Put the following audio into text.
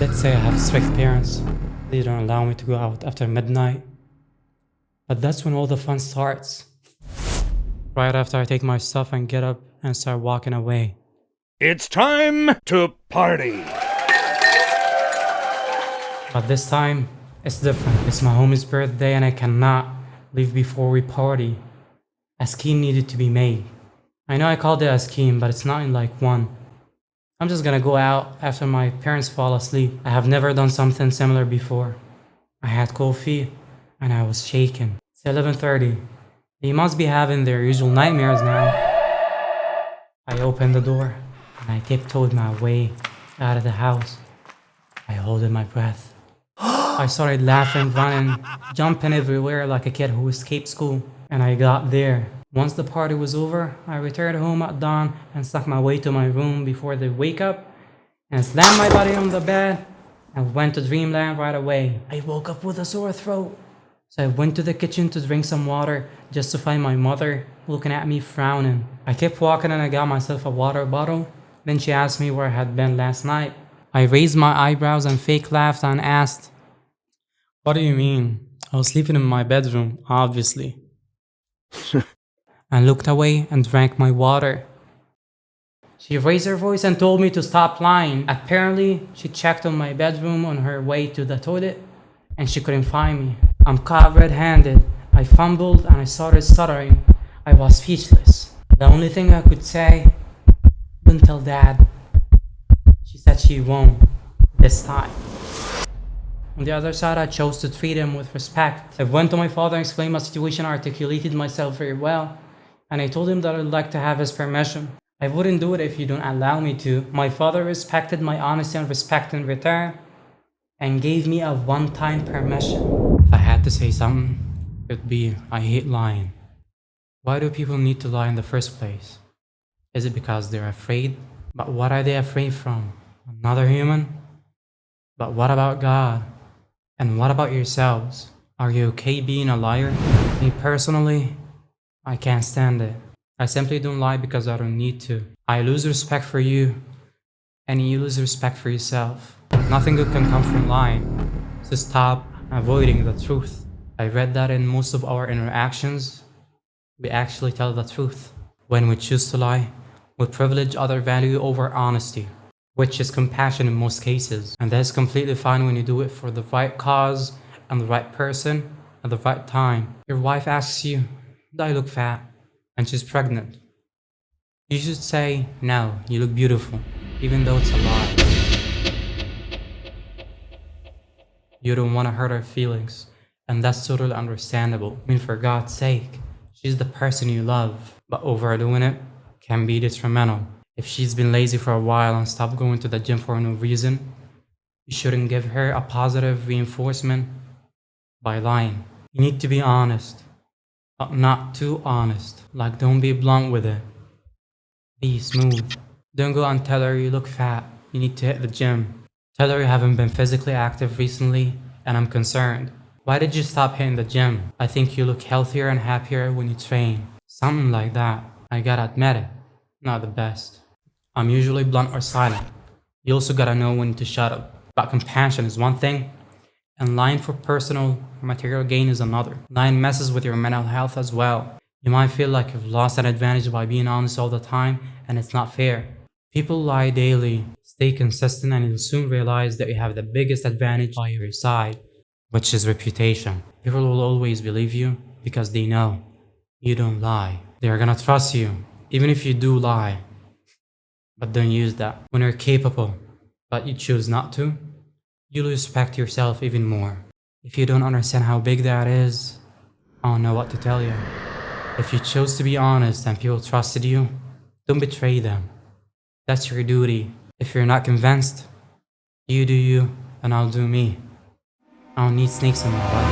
Let's say I have strict parents. They don't allow me to go out after midnight. But that's when all the fun starts. Right after I take my stuff and get up and start walking away. It's time to party! But this time, it's different. It's my homie's birthday and I cannot leave before we party. A scheme needed to be made. I know I called it a scheme, but it's not in like one. I'm just gonna go out after my parents fall asleep. I have never done something similar before. I had coffee and I was shaking. It's 11:30. They must be having their usual nightmares now. I opened the door and I tiptoed my way out of the house. I held my breath. I started laughing, running, jumping everywhere like a kid who escaped school. And I got there. Once the party was over, I returned home at dawn and stuck my way to my room before they wake up and slammed my body on the bed and went to dreamland right away. I woke up with a sore throat. So I went to the kitchen to drink some water just to find my mother looking at me frowning. I kept walking and I got myself a water bottle. Then she asked me where I had been last night. I raised my eyebrows and fake laughed and asked, "What do you mean? I was sleeping in my bedroom, obviously." And looked away and drank my water. She raised her voice and told me to stop lying. Apparently, she checked on my bedroom on her way to the toilet and she couldn't find me. I'm caught red-handed. I fumbled and I started stuttering. I was speechless. The only thing I could say, "Don't tell Dad." She said she won't, this time. On the other side, I chose to treat him with respect. I went to my father and explained my situation, articulated myself very well, and I told him that I'd like to have his permission. I wouldn't do it if you don't allow me to. My father respected my honesty and respect in return, and gave me a one-time permission. If I had to say something, it'd be, I hate lying. Why do people need to lie in the first place? Is it because they're afraid? But what are they afraid from? Another human? But what about God? And what about yourselves? Are you okay being a liar? Me personally, I can't stand it. I simply don't lie because I don't need to. I lose respect for you, and you lose respect for yourself. Nothing good can come from lying, so stop avoiding the truth. I read that in most of our interactions, we actually tell the truth. When we choose to lie, we privilege other value over honesty, which is compassion in most cases. And that's completely fine when you do it for the right cause and the right person at the right time. Your wife asks you, "Do I look fat?" And she's pregnant. You should say, "No, you look beautiful," even though it's a lie. You don't want to hurt her feelings, and that's totally understandable. I mean, for God's sake, she's the person you love, but overdoing it can be detrimental. If she's been lazy for a while and stopped going to the gym for no reason, you shouldn't give her a positive reinforcement by lying. You need to be honest, but not too honest. Like, don't be blunt with it. Be smooth. Don't go and tell her you look fat. You need to hit the gym. Tell her you haven't been physically active recently, and I'm concerned. Why did you stop hitting the gym? I think you look healthier and happier when you train. Something like that. I gotta admit it. Not the best. I'm usually blunt or silent. You also gotta know when to shut up. But compassion is one thing, and lying for personal or material gain is another. Lying messes with your mental health as well. You might feel like you've lost an advantage by being honest all the time, and it's not fair. People lie daily. Stay consistent and you'll soon realize that you have the biggest advantage by your side, which is reputation. People will always believe you because they know you don't lie. They're gonna trust you, even if you do lie. But don't use that. When you're capable, but you choose not to, you'll respect yourself even more. If you don't understand how big that is, I don't know what to tell you. If you chose to be honest and people trusted you, don't betray them. That's your duty. If you're not convinced, you do you and I'll do me. I don't need snakes in my life.